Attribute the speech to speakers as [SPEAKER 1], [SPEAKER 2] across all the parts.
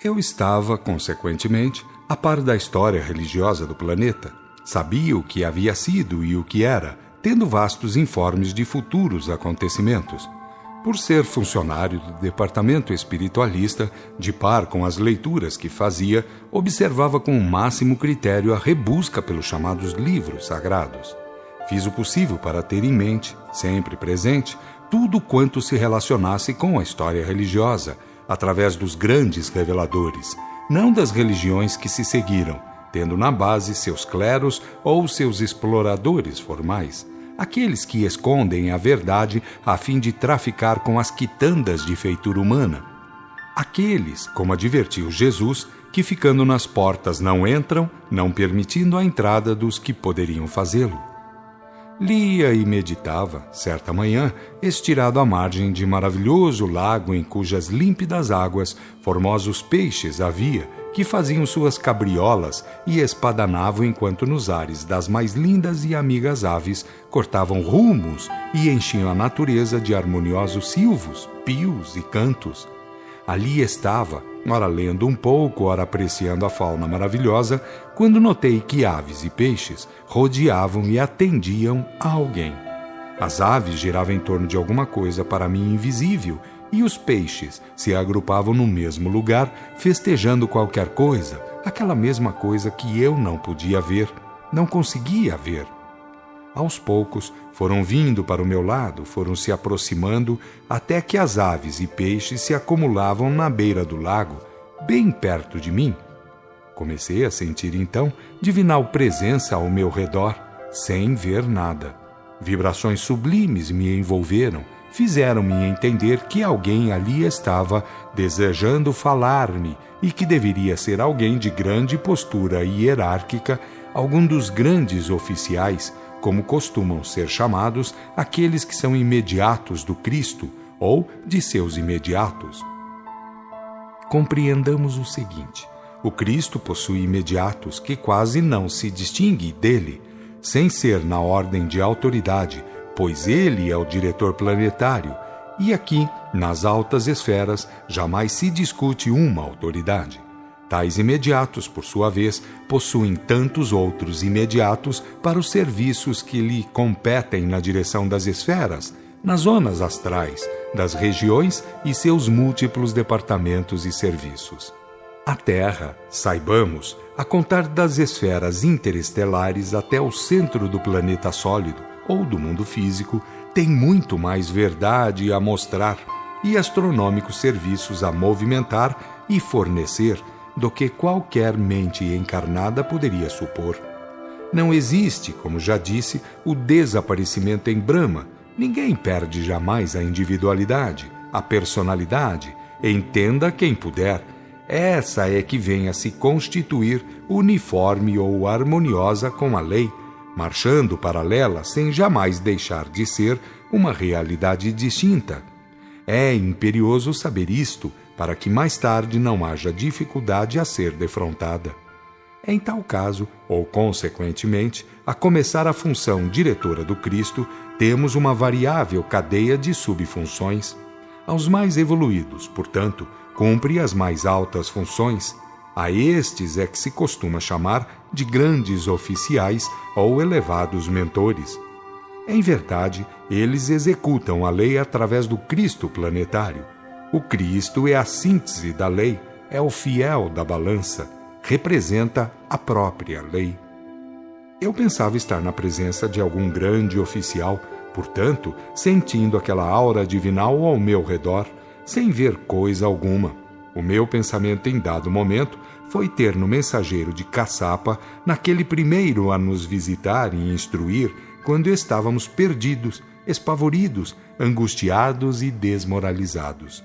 [SPEAKER 1] Eu estava, consequentemente, a par da história religiosa do planeta. Sabia o que havia sido e o que era, tendo vastos informes de futuros acontecimentos. Por ser funcionário do departamento espiritualista, de par com as leituras que fazia, observava com o máximo critério a rebusca pelos chamados livros sagrados. Fiz o possível para ter em mente, sempre presente, tudo quanto se relacionasse com a história religiosa, através dos grandes reveladores, não das religiões que se seguiram, tendo na base seus cleros ou seus exploradores formais, aqueles que escondem a verdade a fim de traficar com as quitandas de feitura humana. Aqueles, como advertiu Jesus, que ficando nas portas não entram, não permitindo a entrada dos que poderiam fazê-lo. Lia e meditava, certa manhã, estirado à margem de maravilhoso lago em cujas límpidas águas formosos peixes havia, que faziam suas cabriolas e espadanavam enquanto nos ares das mais lindas e amigas aves cortavam rumos e enchiam a natureza de harmoniosos silvos, pios e cantos. Ali estava, ora lendo um pouco, ora apreciando a fauna maravilhosa, quando notei que aves e peixes rodeavam e atendiam a alguém. As aves giravam em torno de alguma coisa para mim invisível, e os peixes se agrupavam no mesmo lugar, festejando qualquer coisa, aquela mesma coisa que eu não podia ver, não conseguia ver. Aos poucos, foram vindo para o meu lado, foram se aproximando, até que as aves e peixes se acumulavam na beira do lago, bem perto de mim. Comecei a sentir, então, divinal presença ao meu redor, sem ver nada. Vibrações sublimes me envolveram, fizeram-me entender que alguém ali estava desejando falar-me e que deveria ser alguém de grande postura hierárquica, algum dos grandes oficiais, como costumam ser chamados aqueles que são imediatos do Cristo ou de seus imediatos. Compreendamos o seguinte: o Cristo possui imediatos que quase não se distingue dele, sem ser na ordem de autoridade, pois ele é o diretor planetário, e aqui, nas altas esferas, jamais se discute uma autoridade. Tais imediatos, por sua vez, possuem tantos outros imediatos para os serviços que lhe competem na direção das esferas, nas zonas astrais, das regiões e seus múltiplos departamentos e serviços. A Terra, saibamos, a contar das esferas interestelares até o centro do planeta sólido ou do mundo físico, tem muito mais verdade a mostrar e astronômicos serviços a movimentar e fornecer do que qualquer mente encarnada poderia supor. Não existe, como já disse, o desaparecimento em Brahma. Ninguém perde jamais a individualidade, a personalidade. Entenda quem puder. Essa é que vem a se constituir uniforme ou harmoniosa com a lei, marchando paralela sem jamais deixar de ser uma realidade distinta. É imperioso saber isto, para que mais tarde não haja dificuldade a ser defrontada. Em tal caso, ou consequentemente, a começar a função diretora do Cristo, temos uma variável cadeia de subfunções. Aos mais evoluídos, portanto, cumpre as mais altas funções. A estes é que se costuma chamar de grandes oficiais ou elevados mentores. Em verdade, eles executam a lei através do Cristo planetário. O Cristo é a síntese da lei, é o fiel da balança, representa a própria lei. Eu pensava estar na presença de algum grande oficial, portanto, sentindo aquela aura divinal ao meu redor, sem ver coisa alguma. O meu pensamento em dado momento foi ter no mensageiro de caçapa, naquele primeiro a nos visitar e instruir, quando estávamos perdidos, espavoridos, angustiados e desmoralizados.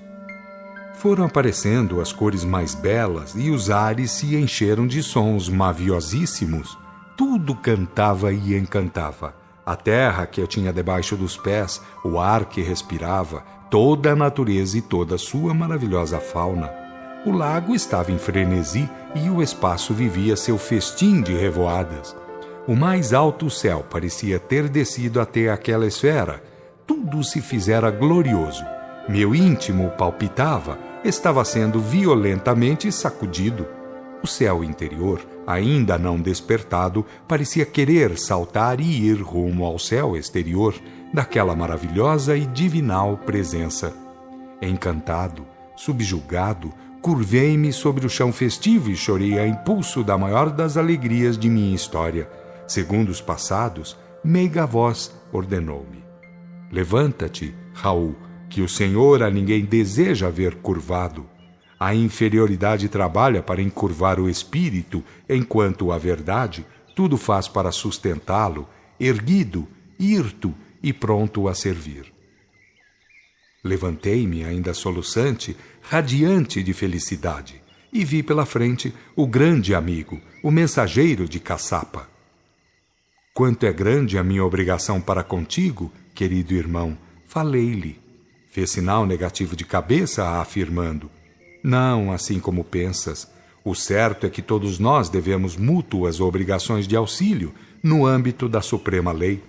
[SPEAKER 1] Foram aparecendo as cores mais belas e os ares se encheram de sons maviosíssimos. Tudo cantava e encantava. A terra que eu tinha debaixo dos pés, o ar que respirava, toda a natureza e toda a sua maravilhosa fauna. O lago estava em frenesi e o espaço vivia seu festim de revoadas. O mais alto céu parecia ter descido até aquela esfera. Tudo se fizera glorioso. Meu íntimo palpitava, estava sendo violentamente sacudido. O céu interior, ainda não despertado, parecia querer saltar e ir rumo ao céu exterior daquela maravilhosa e divinal presença. Encantado, subjugado, curvei-me sobre o chão festivo e chorei a impulso da maior das alegrias de minha história. Segundos passados, meiga voz ordenou-me: levanta-te, Raul, que o Senhor a ninguém deseja ver curvado. A inferioridade trabalha para encurvar o espírito, enquanto a verdade tudo faz para sustentá-lo, erguido, hirto e pronto a servir. Levantei-me, ainda soluçante, radiante de felicidade, e vi pela frente o grande amigo, o mensageiro de caçapa. Quanto é grande a minha obrigação para contigo, querido irmão, falei-lhe. Fez sinal negativo de cabeça, afirmando: não, assim como pensas. O certo é que todos nós devemos mútuas obrigações de auxílio no âmbito da suprema lei.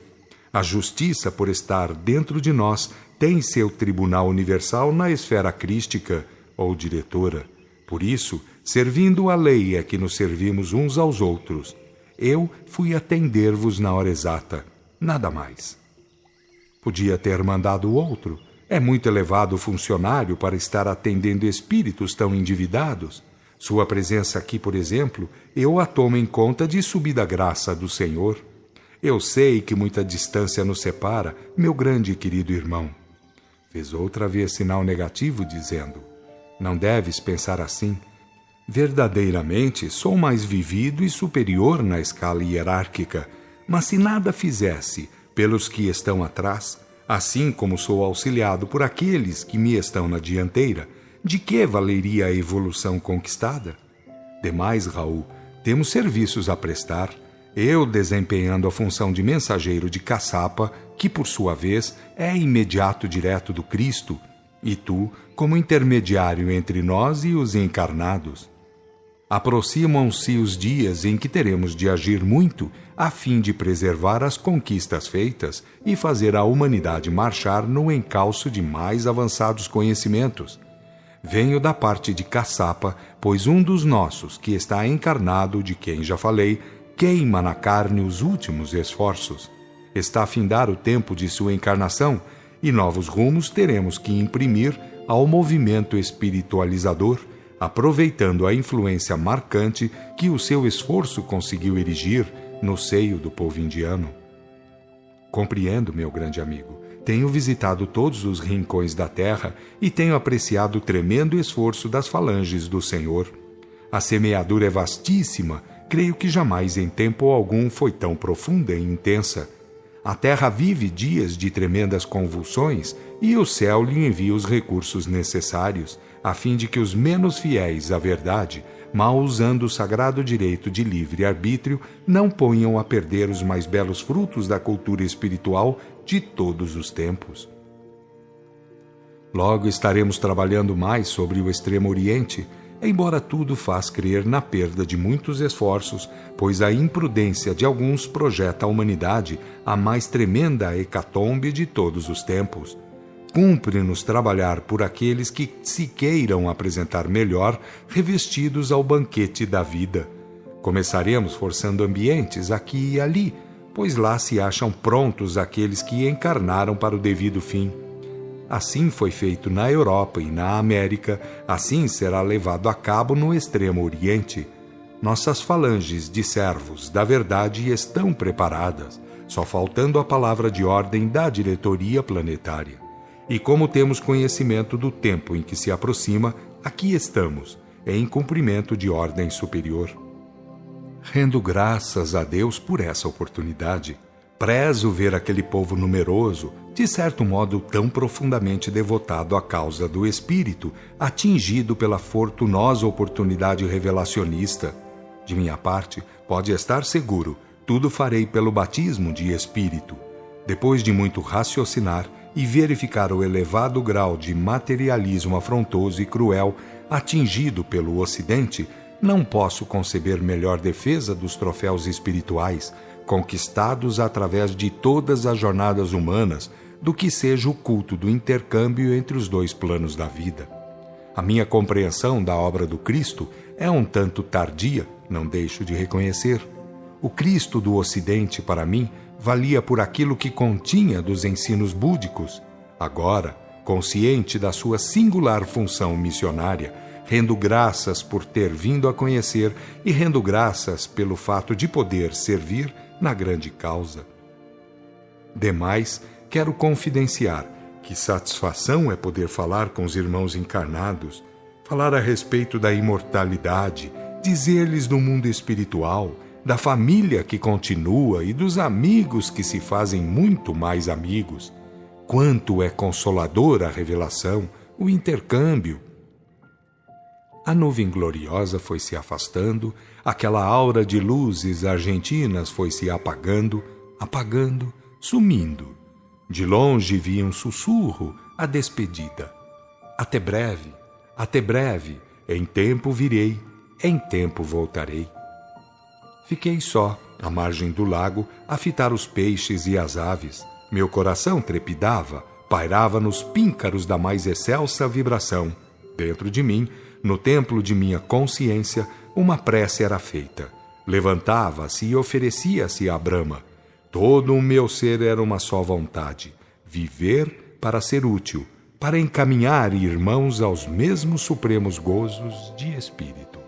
[SPEAKER 1] A justiça, por estar dentro de nós, tem seu tribunal universal na esfera crística ou diretora. Por isso, servindo a lei é que nos servimos uns aos outros. Eu fui atender-vos na hora exata, nada mais. Podia ter mandado outro. É muito elevado o funcionário para estar atendendo espíritos tão endividados. Sua presença aqui, por exemplo, eu a tomo em conta de subida graça do Senhor. Eu sei que muita distância nos separa, meu grande e querido irmão. Fez outra vez sinal negativo, dizendo: não deves pensar assim. Verdadeiramente, sou mais vivido e superior na escala hierárquica, mas se nada fizesse pelos que estão atrás, assim como sou auxiliado por aqueles que me estão na dianteira, de que valeria a evolução conquistada? Demais, Raul, temos serviços a prestar, eu desempenhando a função de mensageiro de caçapa, que por sua vez é imediato direto do Cristo, e tu como intermediário entre nós e os encarnados. Aproximam-se os dias em que teremos de agir muito a fim de preservar as conquistas feitas e fazer a humanidade marchar no encalço de mais avançados conhecimentos. Venho da parte de caçapa, pois um dos nossos, que está encarnado, de quem já falei, queima na carne os últimos esforços. Está a findar o tempo de sua encarnação e novos rumos teremos que imprimir ao movimento espiritualizador, aproveitando a influência marcante que o seu esforço conseguiu erigir no seio do povo indiano. Compreendo, meu grande amigo. Tenho visitado todos os rincões da terra e tenho apreciado o tremendo esforço das falanges do Senhor. A semeadura é vastíssima, creio que jamais em tempo algum foi tão profunda e intensa. A terra vive dias de tremendas convulsões e o céu lhe envia os recursos necessários, a fim de que os menos fiéis à verdade, mal usando o sagrado direito de livre-arbítrio, não ponham a perder os mais belos frutos da cultura espiritual de todos os tempos. Logo estaremos trabalhando mais sobre o Extremo Oriente, embora tudo faz crer na perda de muitos esforços, pois a imprudência de alguns projeta à humanidade a mais tremenda hecatombe de todos os tempos. Cumpre-nos trabalhar por aqueles que se queiram apresentar melhor, revestidos ao banquete da vida. Começaremos forçando ambientes aqui e ali, pois lá se acham prontos aqueles que encarnaram para o devido fim. Assim foi feito na Europa e na América, assim será levado a cabo no Extremo Oriente. Nossas falanges de servos da verdade estão preparadas, só faltando a palavra de ordem da diretoria planetária. E como temos conhecimento do tempo em que se aproxima, aqui estamos, em cumprimento de ordem superior. Rendo graças a Deus por essa oportunidade. Prezo ver aquele povo numeroso, de certo modo tão profundamente devotado à causa do Espírito, atingido pela fortunosa oportunidade revelacionista. De minha parte, pode estar seguro, tudo farei pelo batismo de Espírito. Depois de muito raciocinar e verificar o elevado grau de materialismo afrontoso e cruel atingido pelo Ocidente, não posso conceber melhor defesa dos troféus espirituais, conquistados através de todas as jornadas humanas, do que seja o culto do intercâmbio entre os dois planos da vida. A minha compreensão da obra do Cristo é um tanto tardia, não deixo de reconhecer. O Cristo do Ocidente, para mim, valia por aquilo que continha dos ensinos búdicos. Agora, consciente da sua singular função missionária, rendo graças por ter vindo a conhecer e rendo graças pelo fato de poder servir na grande causa. Demais, quero confidenciar que satisfação é poder falar com os irmãos encarnados, falar a respeito da imortalidade, dizer-lhes do mundo espiritual, da família que continua e dos amigos que se fazem muito mais amigos. Quanto é consoladora a revelação, o intercâmbio. A nuvem gloriosa foi se afastando, aquela aura de luzes argentinas foi se apagando, sumindo. De longe vi um sussurro, a despedida. Até breve, em tempo virei, em tempo voltarei. Fiquei só, à margem do lago, a fitar os peixes e as aves. Meu coração trepidava, pairava nos píncaros da mais excelsa vibração. Dentro de mim, no templo de minha consciência, uma prece era feita. Levantava-se e oferecia-se à Brahma. Todo o meu ser era uma só vontade: viver para ser útil, para encaminhar irmãos aos mesmos supremos gozos de espírito.